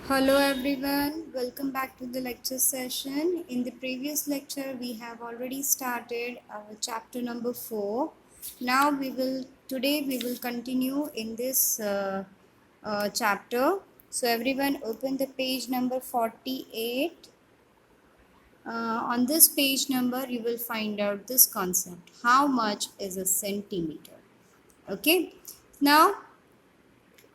Hello everyone, welcome back to the lecture session. In the previous lecture, we have already started chapter number 4. Now today we will continue in this chapter. So everyone open the page number 48. On this page number, you will find out this concept. How much is a centimeter? Okay. Now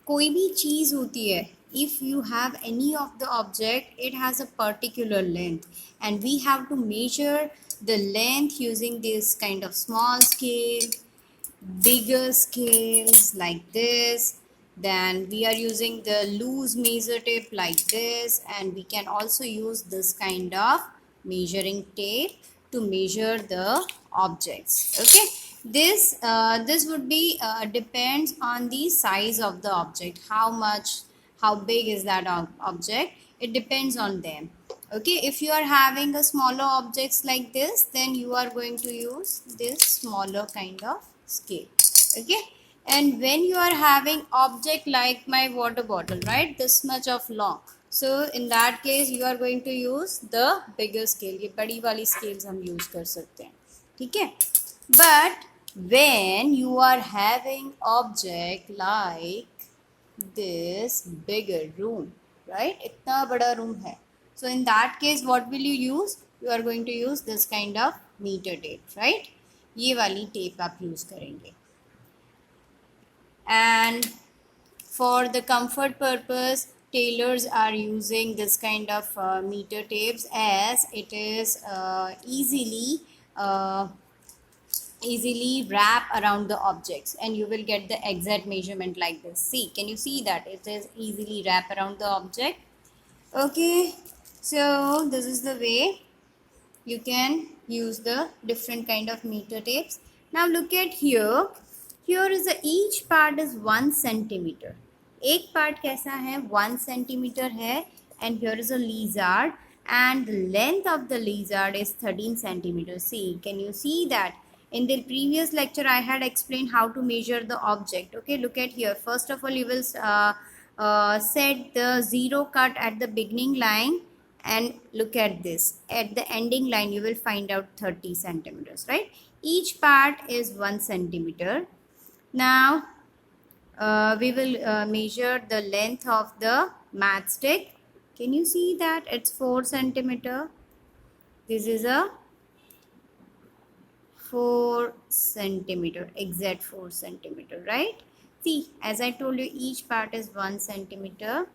कोई भी चीज़ होती है, if you have any of the object, it has a particular length and we have to measure the length using this kind of small scale, bigger scales like this. Then we are using the loose measure tape like this, and we can also use this kind of measuring tape to measure the objects. Okay, this would be depends on the size of the object, how big is that object, it depends on them. Okay, if you are having a smaller objects like this, then you are going to use this smaller kind of scale. Okay, and when you are having object like my water bottle, right, this much of long, so in that case you are going to use the bigger scale. ये बड़ी वाली scales हम use कर सकते हैं, ठीक है. But when you are having object like this bigger room, right, इतना बड़ा room है, so in that case what will you use? You are going to use this kind of meter tape, right, ये वाली tape आप use करेंगे. And for the comfort purpose, tailors are using this kind of meter tapes, as it is easily wrap around the objects and you will get the exact measurement like this. See, can you see that it is easily wrap around the object? Okay, so this is the way you can use the different kind of meter tapes. Now look at here. Here is each part is 1 centimeter. एक part कैसा है 1 centimeter है, and here is a lizard and the length of the lizard is 13 centimeters. See, can you see that? In the previous lecture I had explained how to measure the object. Okay, look at here. First of all, you will set the zero cut at the beginning line, and look at this, at the ending line you will find out 30 centimeters, right? Each part is 1 centimeter. Now we will measure the length of the matchstick. Can you see that it's 4 centimeter? This is a 4 centimeter, exact 4 centimeter, right? See, as I told you, each part is 1 centimeter,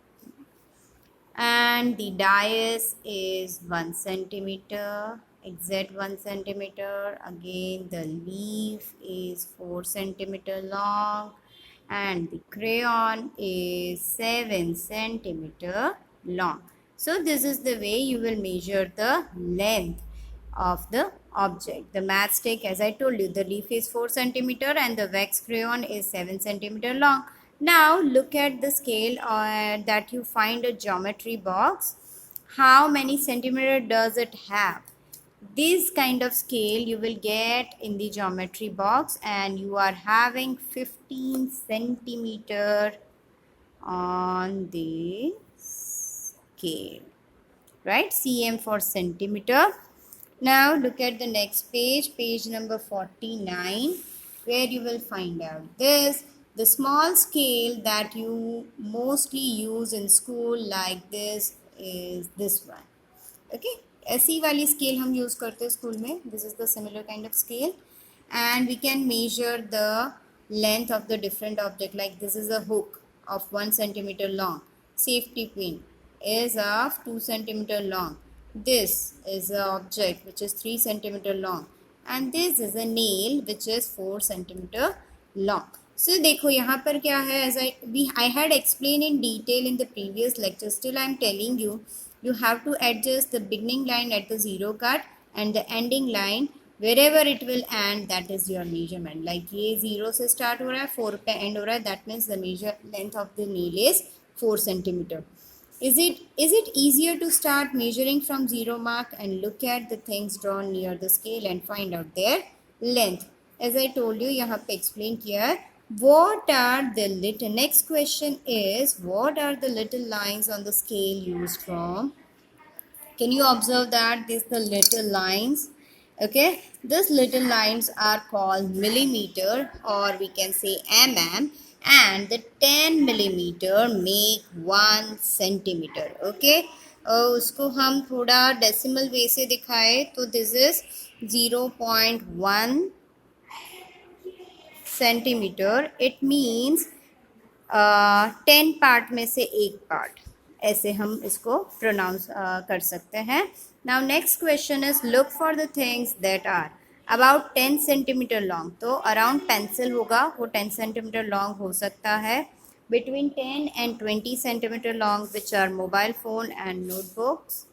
and the dais is 1 centimeter, exact 1 centimeter. Again, the leaf is 4 centimeter long, and the crayon is 7 centimeter long. So this is the way you will measure the length of the object. The matchstick, as I told you, the leaf is 4 centimeter and the wax crayon is 7 centimeter long. Now look at the scale that you find a geometry box. How many centimeter does it have? This kind of scale you will get in the geometry box, and you are having 15 centimeter on the scale, right? cm for centimeter. Now look at the next page, page number 49, where you will find out this. The small scale that you mostly use in school like this is this one. Okay, ऐसी वाली scale हम use करते हैं school में. This is the similar kind of scale, and we can measure the length of the different object. Like this is a hook of 1 centimeter long. Safety pin is of 2 centimeter long. This is an object which is 3 centimeter long, and this is a nail which is 4 centimeter long. So देखो यहाँ पर क्या है, as I had explained in detail in the previous lecture. Still I am telling you, you have to adjust the beginning line at the zero cut and the ending line wherever it will end, that is your measurement. Like ये 0 से start हो रहा है, 4 पे end हो रहा है, that means the measure length of the nail is 4 centimeter. Is it easier to start measuring from zero mark and look at the things drawn near the scale and find out their length? As I told you, यहाँ पे explain किया है, What are the little, next question is, what are the little lines on the scale used from? Can you observe that these the little lines? Okay, these little lines are called millimeter, or we can say mm, and the 10 millimeter make 1 centimeter. Okay, उसको हम थोड़ा decimal way से दिखाए तो this is 0.1 centimeter. It means 10 part में से एक part, ऐसे हम इसको प्रोनाउंस कर सकते हैं. Now next question is, look for the things that are about 10 centimetre long. तो अराउंड पेंसिल होगा, वो 10 सेंटीमीटर लॉन्ग हो सकता है. Between 10 and 20 centimetre long which are mobile phone and notebooks.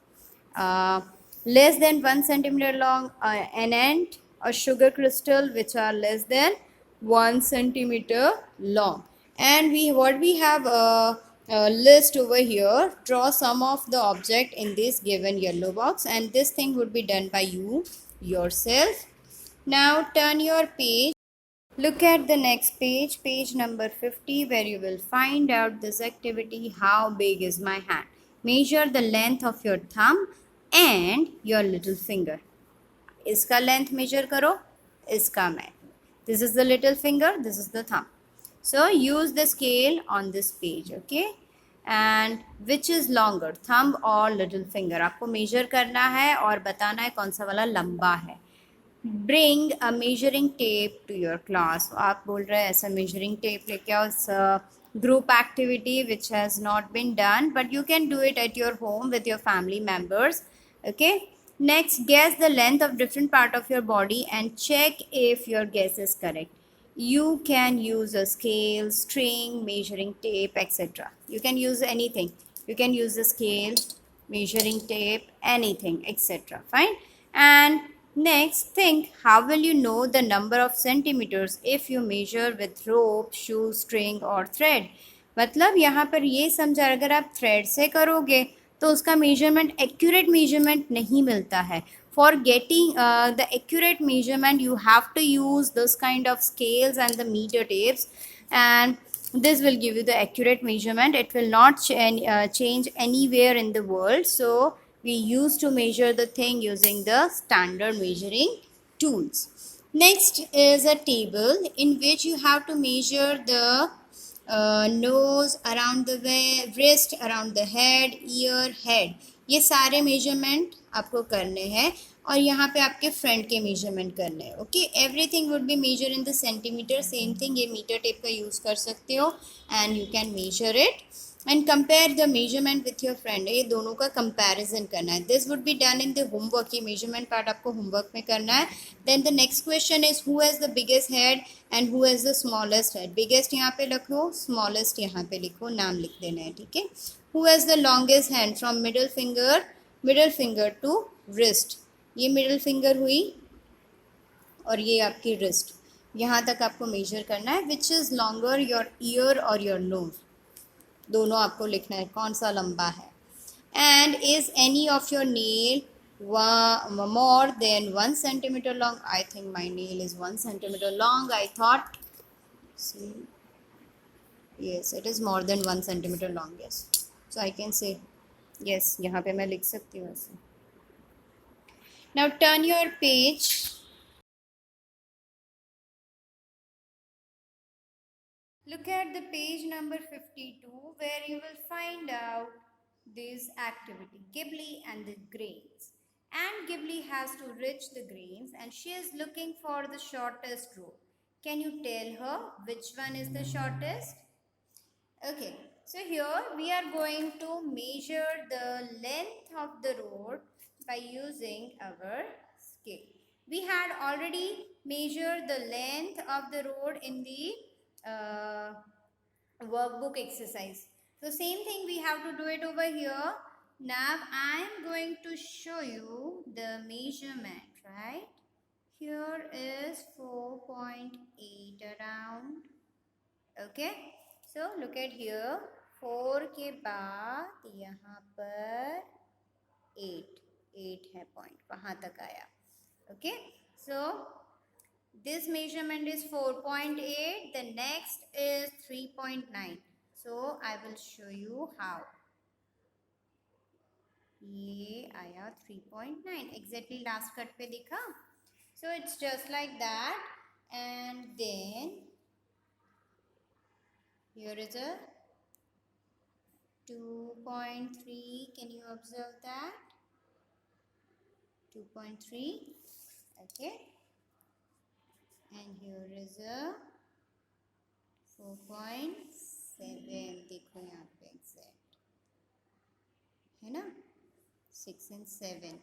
Less than 1 centimeter long, an ant, a sugar crystal, which are less than 1 centimeter long. And what we have a list over here. Draw some of the object in this given yellow box, and this thing would be done by you yourself. Now turn your page. Look at the next page, page number 50, where you will find out this activity. How big is my hand? Measure the length of your thumb and your little finger. इसका length measure करो, इसका मैं. This is the little finger, this is the thumb. So use the scale on this page, okay? And which is longer, thumb or little finger? आपको measure करना है और बताना है कौन सा वाला लंबा है. Bring a measuring tape to your class. आप बोल रहे हैं ऐसा measuring tape लेके आओ. Group activity which has not been done, but you can do it at your home with your family members. Okay. Next, guess the length of different part of your body and check if your guess is correct. You can use a scale, string, measuring tape, etc. You can use anything. You can use a scale, measuring tape, anything, etc. Fine. And next, think, how will you know the number of centimeters if you measure with rope, shoe, string or thread? मतलब यहाँ पर ये समझा, अगर आप thread से करोगे तो उसका मेजरमेंट, एक्यूरेट मेजरमेंट नहीं मिलता है. For getting the accurate measurement, you have to use this kind of scales and the meter tapes, and this will give you the accurate measurement. It will not change anywhere in the world. So we used to measure the thing using the standard measuring tools. Next is a table in which you have to measure the nose, around the wrist, around the head, ear, head. ये सारे measurement आपको करने हैं और यहाँ पे आपके front के मेजरमेंट करने हैं. Okay, everything would be measure in the centimetre. Same thing ये मीटर टेप का यूज़ कर सकते हो and you can measure it and compare the measurement with your friend. ये दोनों का कंपैरिजन करना है. This would be done in the homework. ये मेजरमेंट पार्ट आपको होमवर्क में करना है. Then the next question is, who has the biggest head and who has the smallest head. Biggest यहाँ पे लिखो, स्मॉलेस्ट यहाँ पे लिखो, नाम लिख देना है. ठीक है. Who has the longest hand from middle finger to wrist. ये मिडल फिंगर हुई और ये आपकी रिस्ट. यहाँ तक आपको मेजर करना है. Which is longer, your year और योर नोज. दोनों आपको लिखना है कौन सा लंबा है. And is any of your nail more than 1 centimeter long? I think my nail is 1 centimeter long. I thought, see, yes, it is more than 1 centimeter long. Yes, so I can say yes. यहाँ पे मैं लिख सकती हूँ ऐसे. Now turn your page. Look at the page number 52, where you will find out this activity, Ghibli and the grains. And Ghibli has to reach the grains and she is looking for the shortest rope. Can you tell her which one is the shortest? Okay, so here we are going to measure the length of the road by using our scale. We had already measured the length of the road in the uh, workbook exercise. So same thing we have to do it over here. Now I am going to show you the measurement, right? Here is 4.8 around. Okay, so look at here. 4 के बाद यहाँ पर 8 है point, वहाँ तक आया. Okay, so This measurement is 4.8. The next is 3.9. So I will show you how. ये आया 3.9 exactly last cut पे दिखा. So it's just like that, and then here is a 2.3. Can you observe that? 2.3. Okay. And here is a 4.7. देखो यहाँ पे exact है ना, 6 and 7.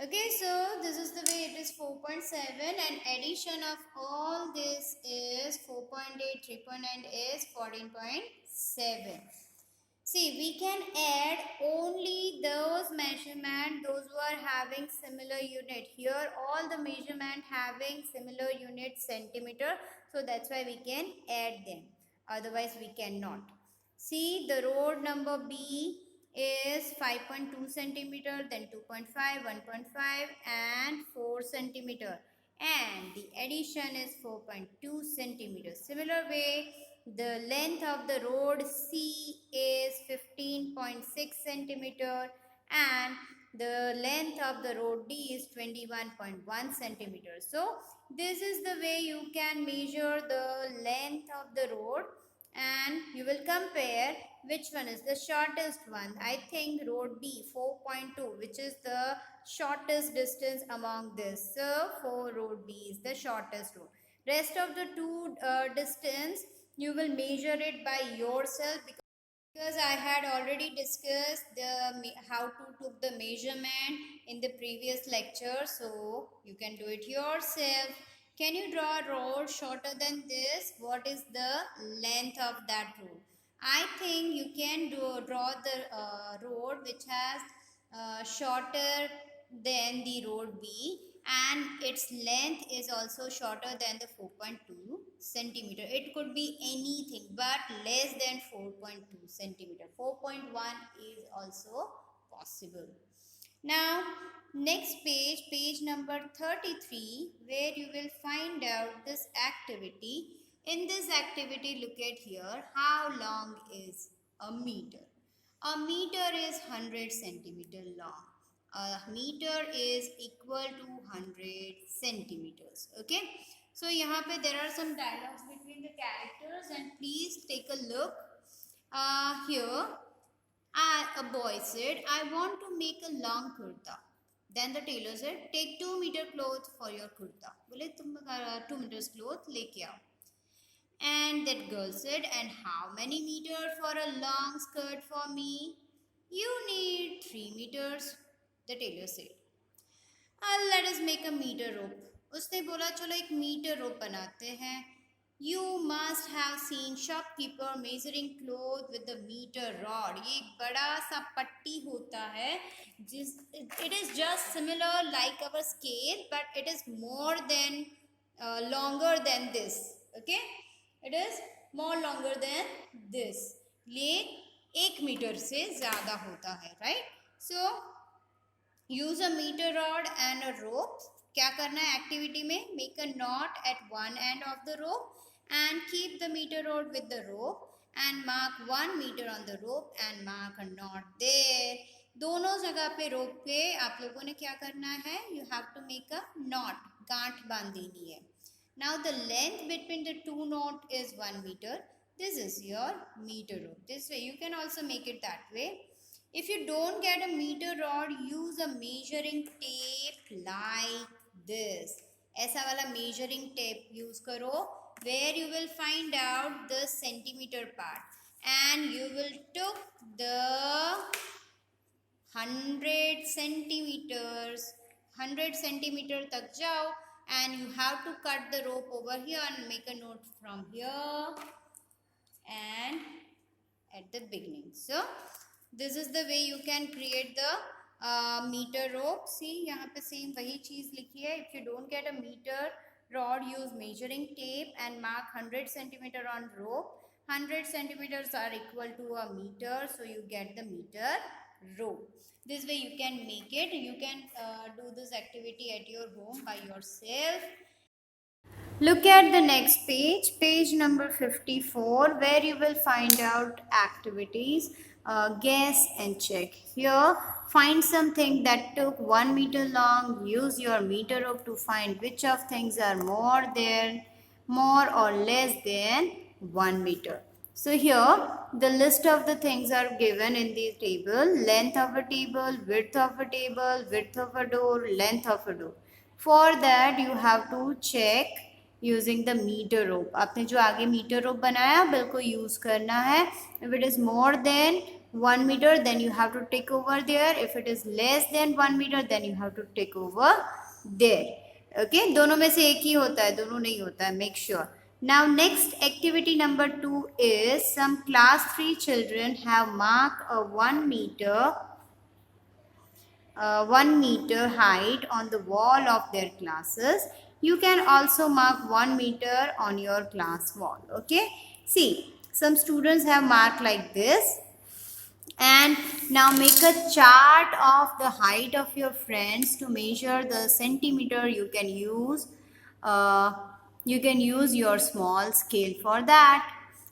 Okay, so this is the way it is 4.7, and addition of all this is 4.8, 3.9 is 14.7. See, we can add only those measurement, those who are having similar unit. Here all the measurement having similar unit centimeter, so that's why we can add them. Otherwise we cannot. See, the road number B is 5.2 centimeter, then 2.5, 1.5 and 4 centimeter. And the addition is 4.2 centimeters. Similar way, the length of the road C is 15.6 centimeter and the length of the road D is 21.1 centimeter. So this is the way you can measure the length of the road, and you will compare which one is the shortest one. I think road B 4.2, which is the shortest distance among this. So for road B is the shortest road. Rest of the two distance you will measure it by yourself, because I had already discussed the how to took the measurement in the previous lecture, so you can do it yourself. Can you draw a road shorter than this? What is the length of that road? I think you can draw the road which has shorter than the road B, and its length is also shorter than the 4.2 centimeter. It could be anything but less than 4.2 centimeter. 4.1 is also possible. Now next page, page number 33, where you will find out this activity. In this activity, look at here, how long is a meter? A meter is 100 centimeter long. A meter is equal to 100 centimeters. Okay. So यहाँ पे there are some dialogues between the characters, and please take a look. Here a boy said, I want to make a long kurta. Then the tailor said, take 2 meter cloth for your kurta. बोले तुम 2 meters cloth लेके आओ. And that girl said, and how many meters for a long skirt for me? You need 3 meters, the tailor said. Let us make a meter rope. उसने बोला चलो एक metre rope बनाते हैं. You must have seen shopkeeper measuring cloth with the meter rod. ये एक बड़ा सा पट्टी होता है जिस it is just similar like our scale, but it is more than longer than this. Okay, it is more longer than this. ये 1 metre से ज़्यादा होता है, right? So use a meter rod and a rope. क्या करना है activity में? Make a knot at one end of the rope and keep the meter rod with the rope and mark 1 meter on the rope and mark a knot there. दोनों जगह पे रोप पे आप लोगों ने क्या करना है? You have to make a knot. गांठ बांध देनी है. Now the length between the two knot is 1 meter. This is your meter rope. This way you can also make it that way. If you don't get a meter rod, use a measuring tape like this. ऐसा वाला measuring tape use करो, where you will find out the centimeter part, and you will took the 100 centimeters. 100 centimeter तक जाओ, and you have to cut the rope over here and make a note from here and at the beginning. So this is the way you can create the meter rope. See, यहाँ पे same वही चीज़ लिखी है. If you don't get a meter rod, use measuring tape and mark 100 centimeter on rope. 100 centimeters are equal to a meter, so you get the meter row. This way you can make it. You can do this activity at your home by yourself. Look at the next page, page number 54, where you will find out activities. Guess and check. Here, find something that took 1 meter long. Use your meter rope to find which of things are more or less than 1 meter. So here, the list of the things are given in the table. Length of a table, width of a table, width of a door, length of a door. For that, you have to check using the meter rope. आपने जो आगे metre rope बनाया बिल्कुल use करना है. If it is more than 1 meter then you have to take over there. If it is less than 1 meter then you have to take over there. Okay, दोनों में से एक ही होता है, दोनों नहीं होता है. Make sure. Now next activity number 2 is some class 3 children have marked a 1 meter height on the wall of their classes. You can also mark 1 meter on your class wall. Okay, see, some students have marked like this. And now make a chart of the height of your friends to measure the centimeter. You can use your small scale for that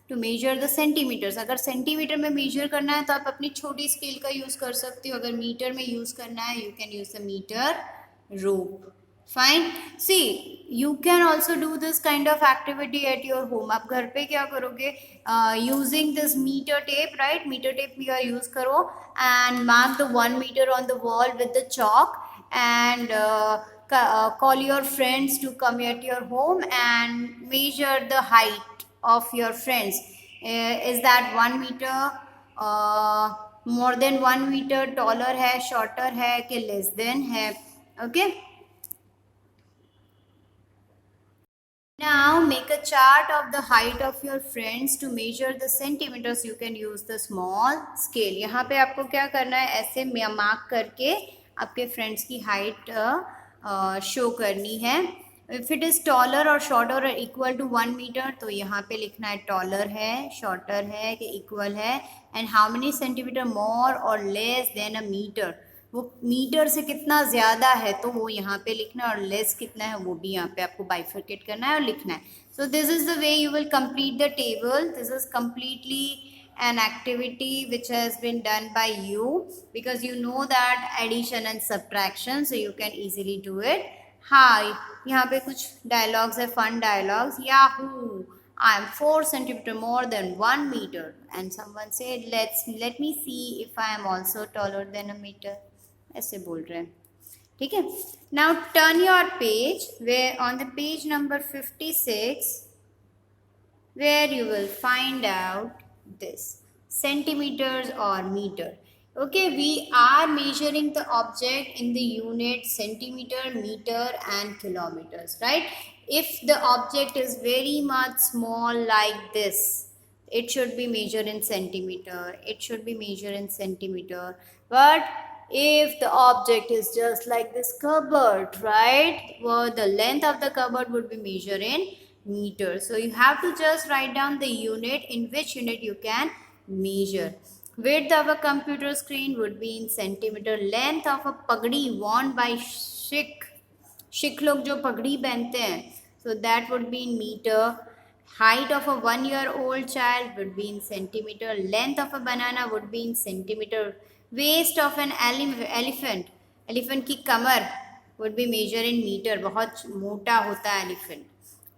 to measure the centimeters. अगर centimetre में major करना है तो आप अपनी छोटी scale का use कर सकते हो. अगर मीटर में यूज करना है you can use the meter rope. Fine. See, you can also do this kind of activity at your home. आप घर पे क्या करोगे? Using this meter tape, right? Meter tape you use करो and mark the 1 meter on the wall with the chalk and call your friends to come at your home and measure the height of your friends. Is that 1 meter? More than 1 meter? Taller है, shorter है कि less than है? Okay. Now make a chart of the height of your friends to measure the centimeters. You can use the small scale. यहाँ पे आपको क्या करना है, ऐसे मार्क करके आपके फ्रेंड्स की हाइट शो करनी है. इफ इट इज टॉलर और शॉर्टर इक्वल टू 1 मीटर तो यहाँ पे लिखना है टॉलर है, शॉर्टर है कि इक्वल है, एंड हाउ मेनी सेंटीमीटर मोर और लेस देन अ मीटर. वो मीटर से कितना ज़्यादा है तो वो यहाँ पे लिखना है, और लेस कितना है वो भी यहाँ पे आपको बाइफरकेट करना है और लिखना है. So this is the way you will complete the table. This is completely an activity which has been done by you because you know that addition and subtraction, so you can easily do it. Hi, यहाँ पे कुछ dialogues है, fun dialogues. Yahoo! I am 4 centimeter more than 1 meter. And someone said, let me see if I am also taller than a meter. ऐसे बोल रहे हैं. ठीक है. Now turn your page where on the page number 56 where you will find out this centimeters or meter. Okay, we are measuring the object in the unit centimeter, meter and kilometers, right? If the object is very much small like this, it should be measured in centimeter, it should be measured in centimeter. But if the object is just like this cupboard, right, well, the length of the cupboard would be measured in meter. So you have to just write down the unit in which unit you can measure. Width of a computer screen would be in centimeter. Length of a pagdi worn by Sikh लोग जो पगड़ी पहनते हैं, so that would be in meter. Height of a 1-year-old child would be in centimeter. Length of a banana would be in centimeter. Waist of an elephant की कमर would be measured in meter. बहुत मोटा होता है elephant.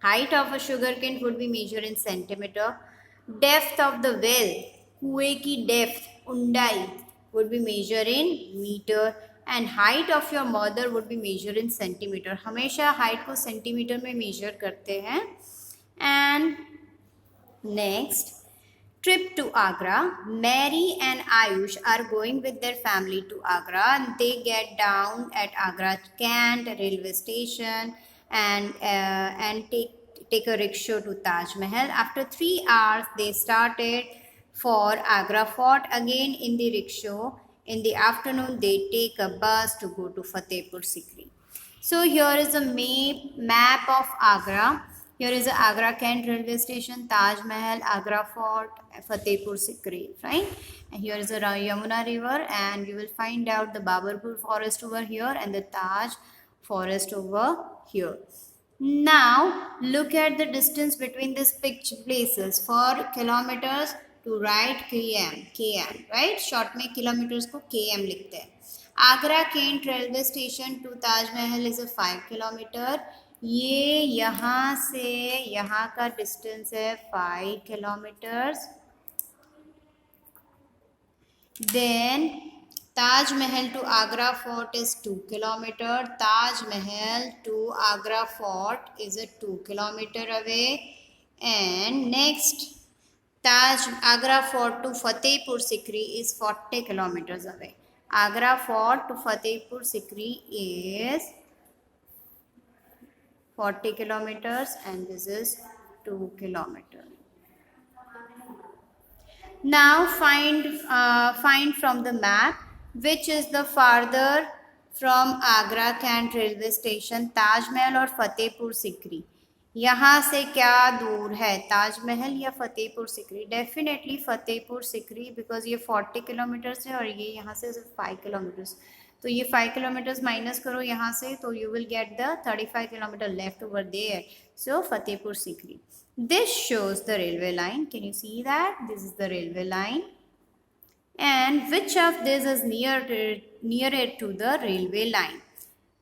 Height of a sugarcane would be measured in centimeter. Depth of the well, कुएं की depth, ऊंडाई, would be measured in meter. And height of your mother would be measured in centimeter. हमेशा height को centimeter में measure करते हैं. And next, trip to Agra. Mary and Ayush are going with their family to Agra. And they get down at Agra Cant railway station and take a rickshaw to Taj Mahal. After 3 hours, they started for Agra Fort again in the rickshaw. In the afternoon, they take a bus to go to Fatehpur Sikri. So here is a map of Agra. Here is the Agra Kent railway station, Taj Mahal, Agra Fort, Fatehpur Sikri, right? And here is the Yamuna river, and you will find out the Babarpur forest over here and the Taj forest over here. Now look at the distance between these places. For kilometers to write km, right? Short में kilometers को km लिखते हैं. Agra cantt railway station to Taj Mahal is 5 kilometre. ये यहाँ से यहाँ का distance है 5 kilometres. Then Taj Mahal to Agra Fort is 2 kilometer. Taj Mahal to Agra Fort is a 2 kilometer away. And next, Agra Fort to Fatehpur Sikri is 40 kilometers away. Agra Fort to Fatehpur Sikri is 40 kilometers and this is 2 kilometers. Now find from the map which is the farther from Agra Kent railway station, Taj Mahal और फतेहपुर सिकरी. यहाँ से क्या दूर है, ताजमहल या Fatehpur Sikri? Definitely Fatehpur Sikri, because ये 40 kilometres है और ये यहाँ से सिर्फ 5 किलोमीटर्स. तो ये 5 किलोमीटर्स माइनस करो यहाँ से, तो you will get the 35 kilometre left over there. So Fatehpur Sikri. This shows the railway line. Can you see that? This is the railway line. And which of this is nearer to the railway line?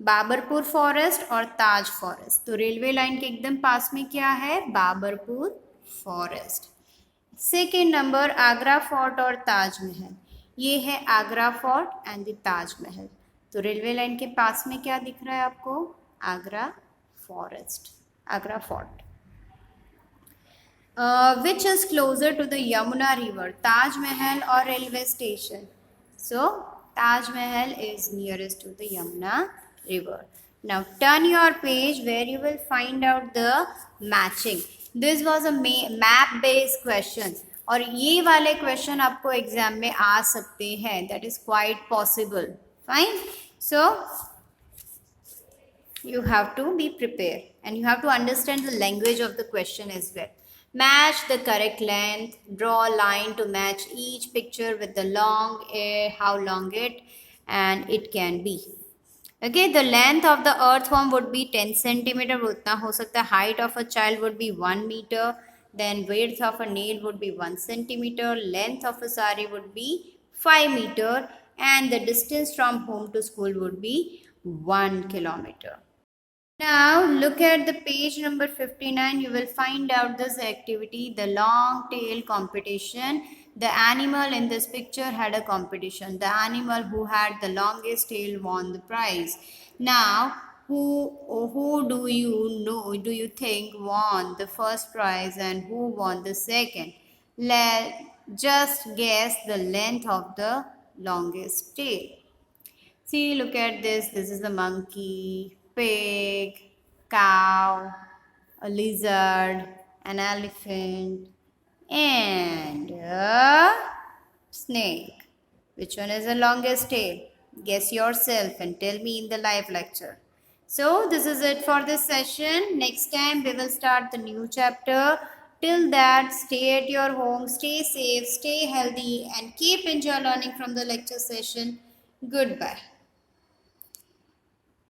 Babarpur forest और ताज forest. तो railway line के एकदम पास में क्या है? Babarpur forest. Second number Agra fort और ताजमहल. ये है Agra fort and the Taj Mahal. तो रेलवे लाइन के पास में क्या दिख रहा है आपको? Agra forest, Agra fort. Which is closer to the Yamuna river, Taj Mahal or railway station? So Taj Mahal is nearest to the Yamuna river. Now turn your page where you will find out the matching. This was a map based question और ये वाले question आपको exam में आ सकते हैं. That is quite possible. Fine. So you have to be prepared and you have to understand the language of the question as well. Match the correct length. Draw a line to match each picture with the long how long it and it can be. Okay, the length of the earthworm would be 10 centimeter. उतना हो सकता है. Height of a child would be 1 meter. Then width of a nail would be 1 centimeter. Length of a sari would be 5 meter. And the distance from home to school would be 1 kilometer. Now look at the page number 59. You will find out this activity, the long tail competition. The animal in this picture had a competition. The animal who had the longest tail won the prize. Now who do you think won the first prize and who won the second? Just guess the length of the longest tail. See, look at this. This is the monkey, pig, cow, a lizard, an elephant, and a snake. Which one is the longest tail? Guess yourself and tell me in the live lecture. So this is it for this session. Next time we will start the new chapter. Till that, stay at your home, stay safe, stay healthy, and keep enjoy learning from the lecture session. Goodbye.